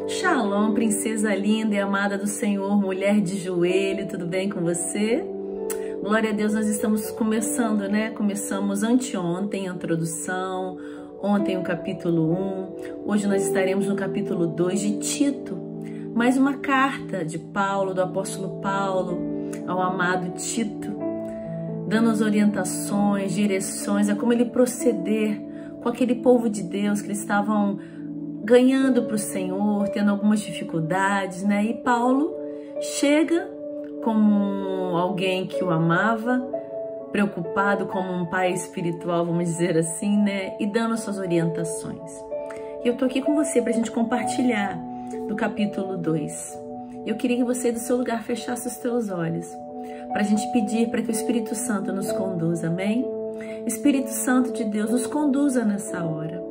Shalom, princesa linda e amada do Senhor, mulher de joelho, tudo bem com você? Glória a Deus, nós estamos começando, né? Começamos anteontem a introdução, ontem o capítulo 1, hoje nós estaremos no capítulo 2 de Tito, mais uma carta de Paulo, do apóstolo Paulo, ao amado Tito, dando as orientações, direções, a como ele proceder com aquele povo de Deus que eles estavam ganhando para o Senhor, tendo algumas dificuldades, né? E Paulo chega como alguém que o amava, preocupado como um pai espiritual, vamos dizer assim, né? E dando suas orientações. E eu tô aqui com você para a gente compartilhar do capítulo 2. Eu queria que você do seu lugar fechasse os teus olhos, para a gente pedir para que o Espírito Santo nos conduza, amém? Espírito Santo de Deus, nos conduza nessa hora.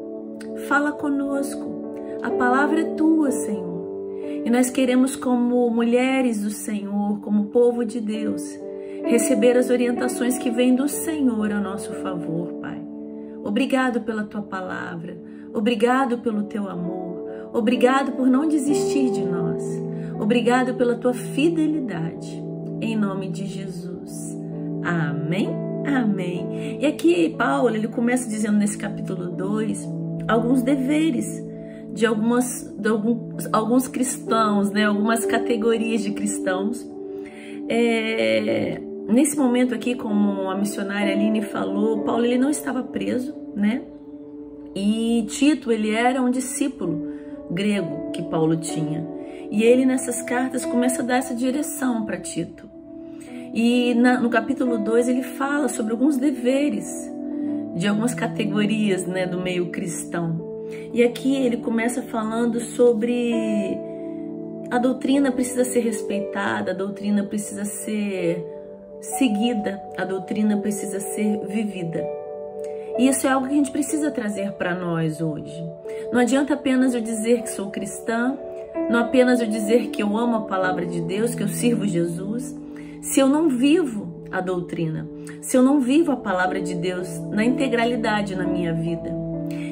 Fala conosco. A palavra é tua, Senhor. E nós queremos, como mulheres do Senhor, como povo de Deus, receber as orientações que vêm do Senhor a nosso favor, Pai. Obrigado pela tua palavra. Obrigado pelo teu amor. Obrigado por não desistir de nós. Obrigado pela tua fidelidade. Em nome de Jesus. Amém? Amém. E aqui Paulo, ele começa dizendo nesse capítulo 2, alguns deveres de alguns cristãos, né? Algumas categorias de cristãos. Nesse momento aqui, como a missionária Aline falou, Paulo ele não estava preso, né? E Tito, ele era um discípulo grego que Paulo tinha. E ele nessas cartas começa a dar essa direção para Tito. E no capítulo 2 ele fala sobre alguns deveres de algumas categorias, né, do meio cristão. E aqui ele começa falando sobre a doutrina precisa ser respeitada, a doutrina precisa ser seguida, a doutrina precisa ser vivida. E isso é algo que a gente precisa trazer para nós hoje. Não adianta apenas eu dizer que sou cristã, não apenas eu dizer que eu amo a palavra de Deus, que eu sirvo Jesus, se eu não vivo a doutrina, se eu não vivo a palavra de Deus na integralidade na minha vida.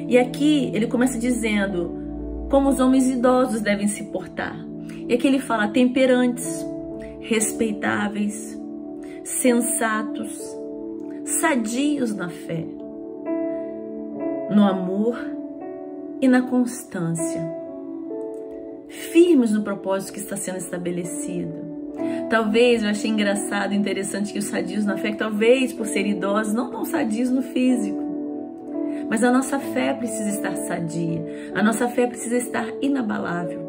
E aqui ele começa dizendo como os homens idosos devem se portar. E aqui ele fala temperantes, respeitáveis, sensatos, sadios na fé, no amor e na constância, firmes no propósito que está sendo estabelecido. Talvez eu achei engraçado, interessante que os sadios na fé, que talvez por ser idosos não tão sadios no físico, mas a nossa fé precisa estar sadia, a nossa fé precisa estar inabalável.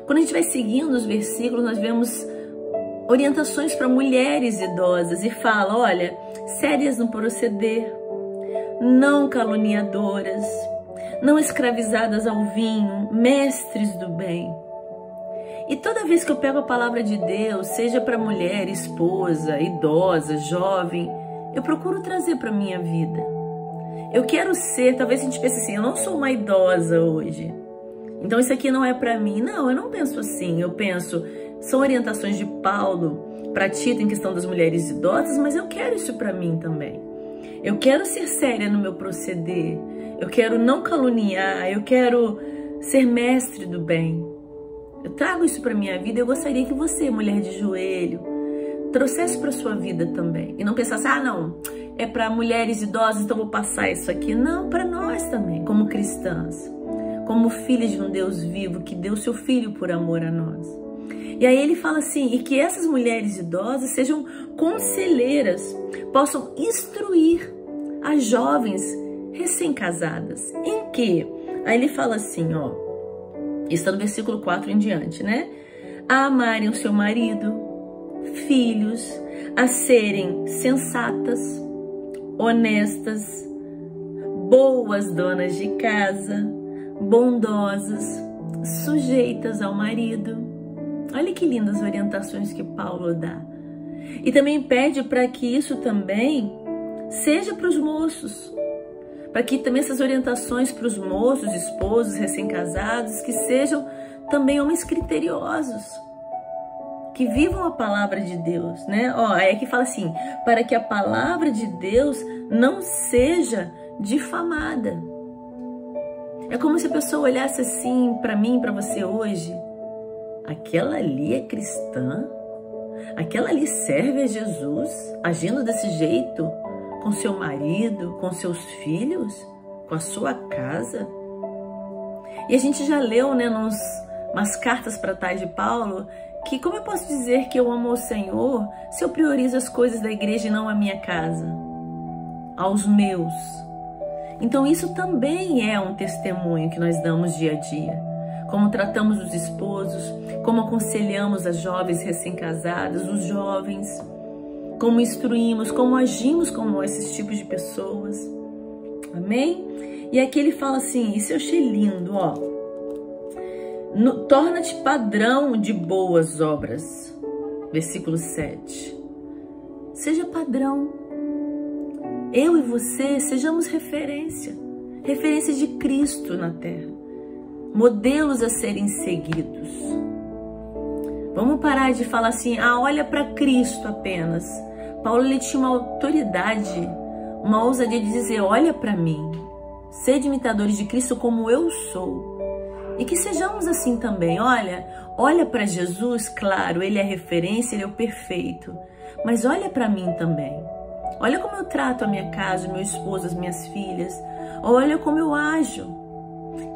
Quando a gente vai seguindo os versículos, nós vemos orientações para mulheres idosas e fala, olha, sérias no proceder, não caluniadoras, não escravizadas ao vinho, mestres do bem. E toda vez que eu pego a palavra de Deus, seja para mulher, esposa, idosa, jovem, eu procuro trazer para a minha vida. Eu quero ser, talvez a gente pense assim, eu não sou uma idosa hoje, então isso aqui não é para mim. Não, eu não penso assim, eu penso, são orientações de Paulo para Tito em questão das mulheres idosas, mas eu quero isso para mim também. Eu quero ser séria no meu proceder, eu quero não caluniar, eu quero ser mestre do bem. Eu trago isso para minha vida, eu gostaria que você, mulher de joelho, trouxesse para sua vida também. E não pensasse, ah não, é para mulheres idosas, então vou passar isso aqui. Não, para nós também, como cristãs, como filhas de um Deus vivo que deu seu Filho por amor a nós. E aí ele fala assim, e que essas mulheres idosas sejam conselheiras, possam instruir as jovens recém-casadas. Em quê? Aí ele fala assim, ó, está no versículo 4 em diante, né? A amarem o seu marido, filhos, a serem sensatas, honestas, boas donas de casa, bondosas, sujeitas ao marido. Olha que lindas orientações que Paulo dá. E também pede para que isso também seja para os moços, para que também essas orientações para os moços, esposos, recém-casados, que sejam também homens criteriosos, que vivam a palavra de Deus, né? Ó, aí aqui fala assim, para que a palavra de Deus não seja difamada. É como se a pessoa olhasse assim para mim, para você hoje. Aquela ali é cristã? Aquela ali serve a Jesus, agindo desse jeito, com seu marido, com seus filhos, com a sua casa? E a gente já leu, né, umas cartas para trás de Paulo, que como eu posso dizer que eu amo o Senhor se eu priorizo as coisas da igreja e não a minha casa, aos meus? Então isso também é um testemunho que nós damos dia a dia. Como tratamos os esposos, como aconselhamos as jovens recém-casadas, os jovens, como instruímos, como agimos com esses tipos de pessoas. Amém? E aqui ele fala assim, isso eu achei lindo, ó. Torna-te padrão de boas obras. Versículo 7. Seja padrão. Eu e você sejamos referência de Cristo na terra, modelos a serem seguidos. Vamos parar de falar assim, olha para Cristo apenas. Paulo, ele tinha uma autoridade, uma ousadia de dizer, olha para mim, sede imitadores de Cristo como eu sou. E que sejamos assim também, olha para Jesus, claro, ele é a referência, ele é o perfeito, mas olha para mim também. Olha como eu trato a minha casa, meu esposo, as minhas filhas. Olha como eu ajo.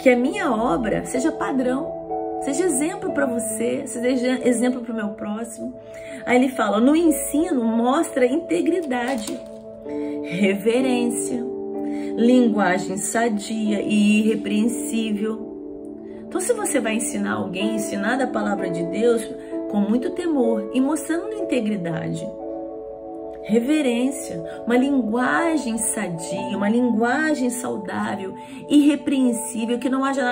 Que a minha obra seja padrão, seja exemplo para você, seja exemplo para o meu próximo. Aí ele fala, no ensino mostra integridade, reverência, linguagem sadia e irrepreensível. Então se você vai ensinar alguém, ensinar da palavra de Deus com muito temor e mostrando integridade, reverência, uma linguagem sadia, uma linguagem saudável, irrepreensível, que não haja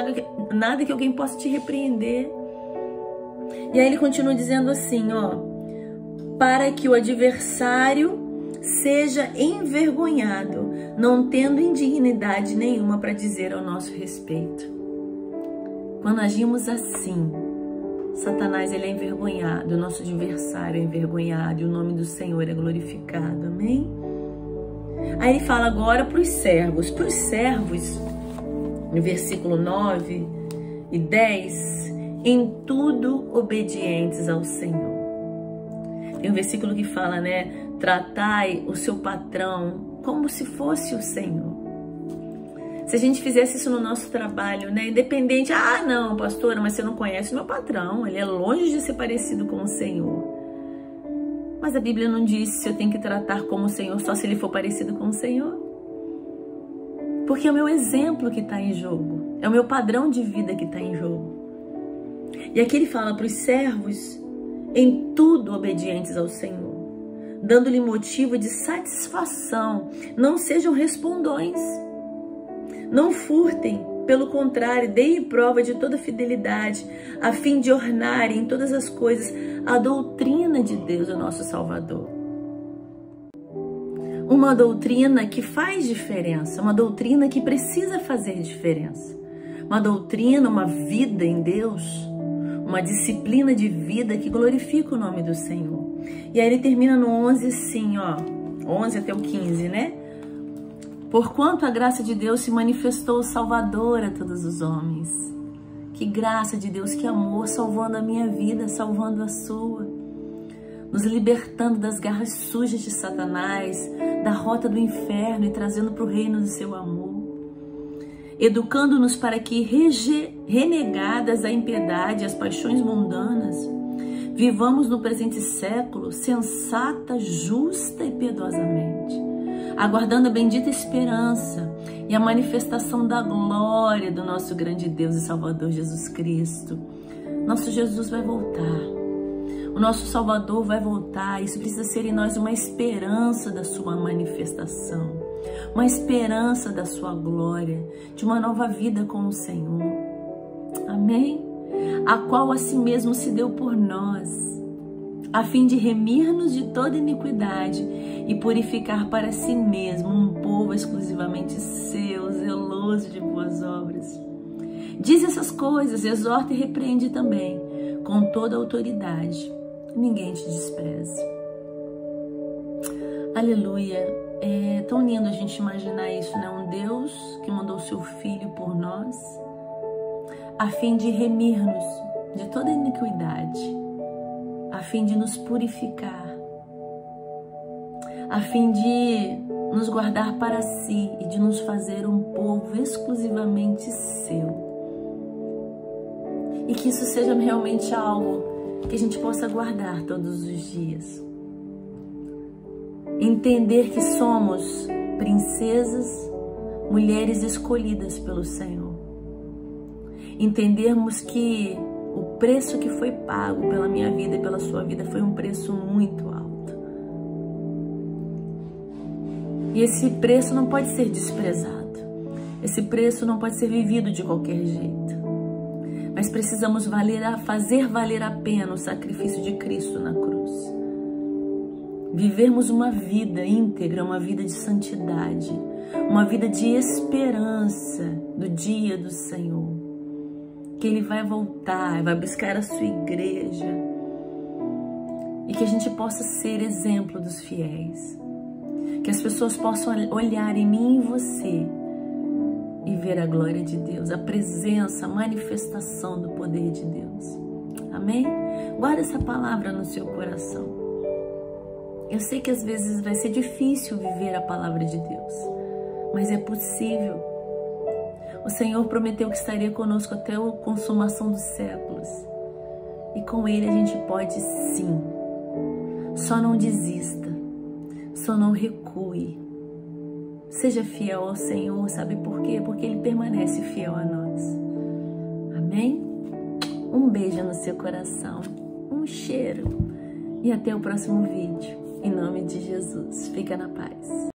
nada que alguém possa te repreender. E aí ele continua dizendo assim, para que o adversário seja envergonhado, não tendo indignidade nenhuma para dizer ao nosso respeito. Quando agimos assim, Satanás, ele é envergonhado, o nosso adversário é envergonhado e o nome do Senhor é glorificado, amém? Aí ele fala agora para os servos, no versículo 9 e 10, em tudo obedientes ao Senhor. Tem um versículo que fala, né, tratai o seu patrão como se fosse o Senhor. Se a gente fizesse isso no nosso trabalho, né? Independente, não, pastora, mas você não conhece o meu patrão, ele é longe de ser parecido com o Senhor. Mas a Bíblia não diz se eu tenho que tratar como o Senhor só se ele for parecido com o Senhor. Porque é o meu exemplo que está em jogo, é o meu padrão de vida que está em jogo. E aqui ele fala para os servos, em tudo obedientes ao Senhor, dando-lhe motivo de satisfação, não sejam respondões. Não furtem, pelo contrário, deem prova de toda fidelidade, a fim de ornarem em todas as coisas a doutrina de Deus, o nosso Salvador. Uma doutrina que faz diferença, uma doutrina que precisa fazer diferença. Uma doutrina, uma vida em Deus, uma disciplina de vida que glorifica o nome do Senhor. E aí ele termina no 11 assim, 11 até o 15, né? Porquanto a graça de Deus se manifestou salvadora a todos os homens. Que graça de Deus, que amor, salvando a minha vida, salvando a sua. Nos libertando das garras sujas de Satanás, da rota do inferno e trazendo para o reino do seu amor. Educando-nos para que, renegadas a impiedade e as paixões mundanas, vivamos no presente século sensata, justa e piedosamente, aguardando a bendita esperança e a manifestação da glória do nosso grande Deus e Salvador Jesus Cristo. Nosso Jesus vai voltar, o nosso Salvador vai voltar. Isso precisa ser em nós uma esperança da sua manifestação, uma esperança da sua glória, de uma nova vida com o Senhor. Amém? A qual a si mesmo se deu por nós, a fim de remir-nos de toda iniquidade e purificar para si mesmo um povo exclusivamente seu, zeloso de boas obras. Diz essas coisas, exorta e repreende também, com toda a autoridade. Ninguém te despreze. Aleluia. É tão lindo a gente imaginar isso, né? Um Deus que mandou o seu Filho por nós, a fim de remir-nos de toda iniquidade, a fim de nos purificar, a fim de nos guardar para si e de nos fazer um povo exclusivamente seu. E que isso seja realmente algo que a gente possa guardar todos os dias. Entender que somos princesas, mulheres escolhidas pelo Senhor. Entendermos que o preço que foi pago pela minha vida e pela sua vida foi um preço muito alto. E esse preço não pode ser desprezado. Esse preço não pode ser vivido de qualquer jeito. Mas precisamos fazer valer a pena o sacrifício de Cristo na cruz. Vivermos uma vida íntegra, uma vida de santidade, uma vida de esperança do dia do Senhor. Que Ele vai voltar, vai buscar a sua igreja. E que a gente possa ser exemplo dos fiéis. Que as pessoas possam olhar em mim e em você e ver a glória de Deus, a presença, a manifestação do poder de Deus. Amém? Guarda essa palavra no seu coração. Eu sei que às vezes vai ser difícil viver a palavra de Deus, mas é possível. O Senhor prometeu que estaria conosco até a consumação dos séculos. E com Ele a gente pode sim. Só não desista. Só não recue. Seja fiel ao Senhor, sabe por quê? Porque Ele permanece fiel a nós. Amém? Um beijo no seu coração, um cheiro e até o próximo vídeo. Em nome de Jesus, fica na paz.